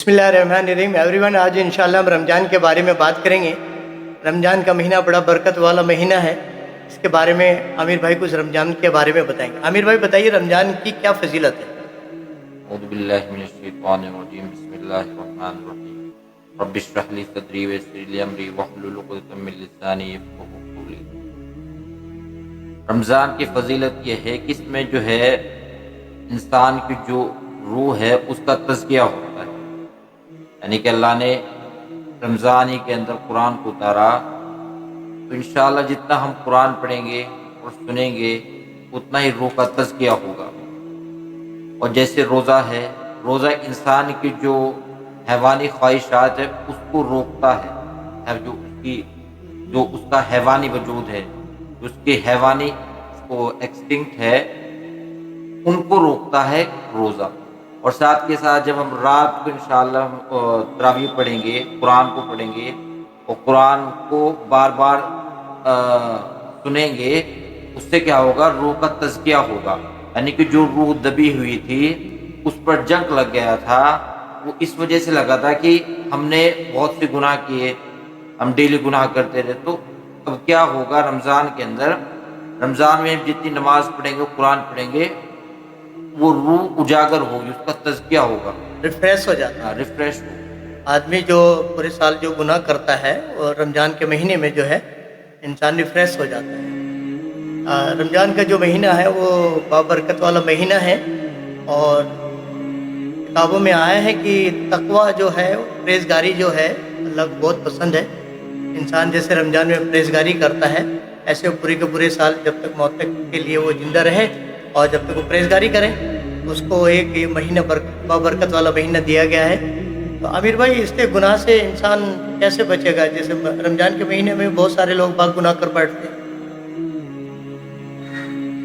बिस्मिल्लाहिर्रहमानिर्रहीम एवरीवन। आज इंशाल्लाह हम रमज़ान के बारे में बात करेंगे। रमज़ान का महीना बड़ा बरकत वाला महीना है। इसके बारे में आमिर भाई कुछ रमज़ान के बारे में बताएंगे। आमिर भाई बताइए, रमज़ान की क्या फजीलत है? औज़ुबिल्लाहि मिनश्शैतानिर्रजीम बिस्मिल्लाहिर्रहमानिर्रहीम रब्बिश रह ली सदरी वयस्सिर ली अमरी वहलुल उक़दतम मिन लिसानी यफ़क़हू क़ौली। रमज़ान की फजीलत यह है कि इसमें जो है इंसान की जो रूह है उसका तज़किया होता है। यानी कि अल्लाह ने रमज़ान ही के अंदर कुरान को उतारा, तो इंशाअल्लाह जितना हम कुरान पढ़ेंगे और सुनेंगे उतना ही रूह का तज़किया होगा। और जैसे रोज़ा है, रोज़ा इंसान की जो हैवानी ख्वाहिशात है उसको रोकता है, जो उसका हैवानी वजूद है, जो उसके हैवानी उसको एक्सटिंक्ट है, उनको रोकता है रोज़ा। और साथ के साथ जब हम रात को इंशाअल्लाह तरावीह पढ़ेंगे, कुरान को पढ़ेंगे और कुरान को बार बार सुनेंगे, उससे क्या होगा, रूह का तज़किया होगा। यानी कि जो रूह दबी हुई थी, उस पर जंग लग गया था, वो इस वजह से लगा था कि हमने बहुत से गुनाह किए, हम डेली गुनाह करते रहे। तो अब क्या होगा, रमज़ान के अंदर, रमज़ान में जितनी नमाज पढ़ेंगे, कुरान पढ़ेंगे, वो रूह उजागर होगी, उसका तज़किया होगा, रिफ्रेश हो जाता है। रिफ्रेश हो। आदमी जो पूरे साल जो गुनाह करता है और रमज़ान के महीने में जो है इंसान रिफ्रेश हो जाता है। रमज़ान का जो महीना है वो बाबरकत वाला महीना है। और किताबों में आया है कि तकवा जो है, परहेज़गारी जो है, अल्लाह को बहुत पसंद है। इंसान जैसे रमज़ान में परहेज़गारी करता है, ऐसे वो पूरे के पूरे साल जब तक मौत तक के लिए वो ज़िंदा रहे और जब तक वो परहेज़गारी करे, उसको एक ये महीना बाबरकत वाला महीना दिया गया है। तो आमिर भाई, इससे गुनाह से इंसान कैसे बचेगा? जैसे रमज़ान के महीने में बहुत सारे लोग बाग गुनाह कर बैठते हैं।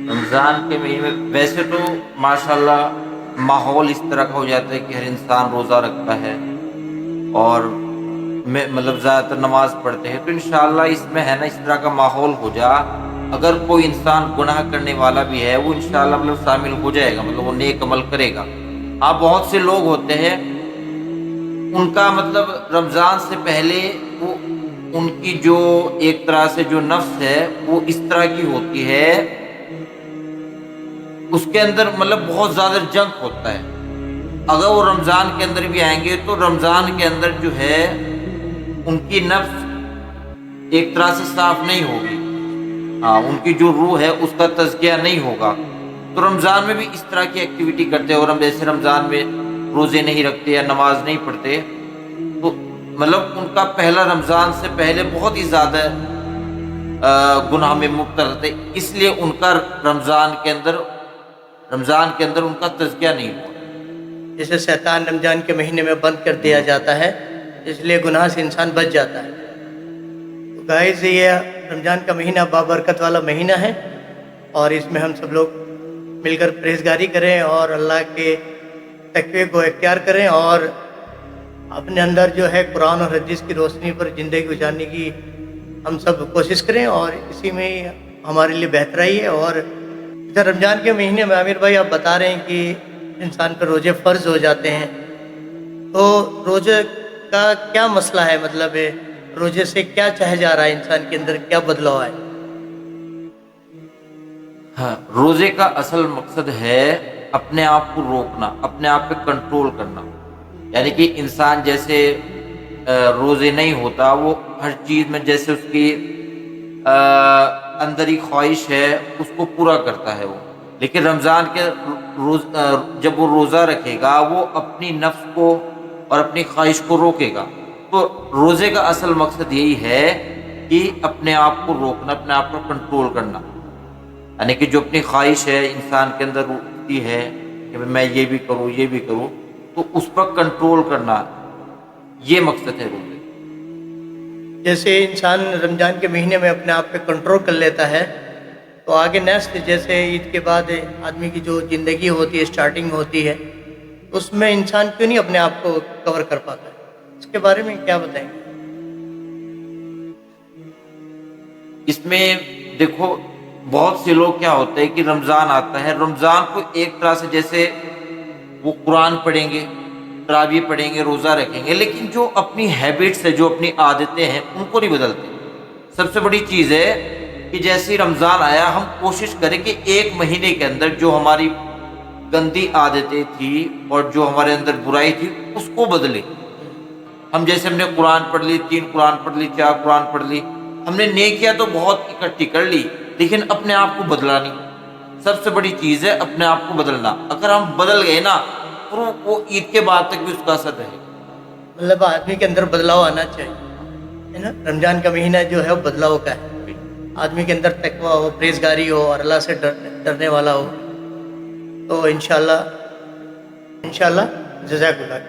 रमज़ान के महीने में वैसे तो माशाल्लाह माहौल इस तरह का हो जाता है कि हर इंसान रोज़ा रखता है और मतलब ज़्यादातर नमाज पढ़ते हैं, तो इंशाअल्लाह इसमें है ना, इस तरह का माहौल हो जा, अगर कोई इंसान गुनाह करने वाला भी है, वो इंशाअल्लाह मतलब शामिल हो जाएगा, मतलब वो नेक अमल करेगा। हाँ, बहुत से लोग होते हैं, उनका मतलब रमज़ान से पहले वो उनकी जो एक तरह से जो नफ्स है वो इस तरह की होती है, उसके अंदर मतलब बहुत ज़्यादा जंग होता है। अगर वो रमज़ान के अंदर भी आएंगे तो रमज़ान के अंदर जो है उनकी नफ्स एक तरह से साफ नहीं होगी। हाँ, उनकी जो रूह है उसका तज़किया नहीं होगा। तो रमज़ान में भी इस तरह की एक्टिविटी करते हैं, और हम जैसे रमज़ान में रोज़े नहीं रखते या नमाज नहीं पढ़ते, तो मतलब उनका पहला रमज़ान से पहले बहुत ही ज़्यादा गुनाह में मुब्तला रहते, इसलिए उनका रमज़ान के अंदर उनका तज़किया नहीं हुआ। जैसे शैतान रमज़ान के महीने में बंद कर दिया जाता है, इसलिए गुनाह से इंसान बच जाता है। तो गाइस, ये रमज़ान का महीना बाबरकत वाला महीना है और इसमें हम सब लोग मिलकर परहेज़गारी करें और अल्लाह के तक़वे को इख्तियार करें और अपने अंदर जो है कुरान और हदीस की रोशनी पर ज़िंदगी गुजारने की हम सब कोशिश करें, और इसी में ही हमारे लिए बेहतराई है। और इधर रमज़ान के महीने में आमिर भाई आप बता रहे हैं कि इंसान पर रोज़े फ़र्ज़ हो जाते हैं, तो रोज़े का क्या मसला है? मतलब रोज़े से क्या चाहे जा रहा है, इंसान के अंदर क्या बदलाव है? हाँ, रोज़े का असल मकसद है अपने आप को रोकना, अपने आप पे कंट्रोल करना। यानी कि इंसान जैसे रोज़े नहीं होता, वो हर चीज़ में जैसे उसकी अंदरी ख्वाहिश है उसको पूरा करता है वो। लेकिन रमज़ान के जब वो रोज़ा रखेगा, वो अपनी नफ्स को और अपनी ख्वाहिश को रोकेगा। तो रोज़े का असल मकसद यही है कि अपने आप को रोकना, अपने आप को कंट्रोल करना। यानी कि जो अपनी ख्वाहिश है इंसान के अंदर उठती है कि मैं ये भी करूँ, ये भी करूँ, तो उस पर कंट्रोल करना, ये मकसद है रोज़े। जैसे इंसान रमज़ान के महीने में अपने आप पे कंट्रोल कर लेता है, तो आगे नेक्स्ट जैसे ईद के बाद आदमी की जो ज़िंदगी होती है, स्टार्टिंग होती है, उसमें इंसान क्यों नहीं अपने आप को कवर कर पाता है? इसके बारे में क्या बताएंगे? इसमें देखो, बहुत से लोग क्या होते हैं कि रमज़ान आता है, रमज़ान को एक तरह से जैसे वो कुरान पढ़ेंगे, تراویح پڑھیں گے، روزہ رکھیں گے، لیکن جو اپنی ہیبٹس ہے، جو اپنی عادتیں ہیں، ان کو نہیں بدلتے۔ سب سے بڑی چیز ہے کہ جیسے ہی رمضان آیا ہم کوشش کریں کہ ایک مہینے کے اندر جو ہماری گندی عادتیں تھیں اور جو ہمارے اندر برائی تھی اس کو بدلیں۔ ہم جیسے ہم نے قرآن پڑھ لی، 3 قرآن پڑھ لی، 4 قرآن پڑھ لی، ہم نے نیکیاں تو بہت اکٹھی کر لی، لیکن اپنے آپ کو بدلا نہیں۔ سب سے بڑی چیز ہے اپنے آپ کو بدلنا۔ اگر ہم بدل گئے نا تو وہ عید کے بعد تک بھی اس کا اثر رہے گا۔ مطلب آدمی کے اندر بدلاؤ آنا چاہیے، ہے نا۔ رمضان کا مہینہ جو ہے وہ بدلاؤ کا ہے، آدمی کے اندر تقویٰ ہو، پرہیزگاری ہو اور اللہ سے ڈرنے والا ہو، تو انشاءاللہ جزاک اللہ۔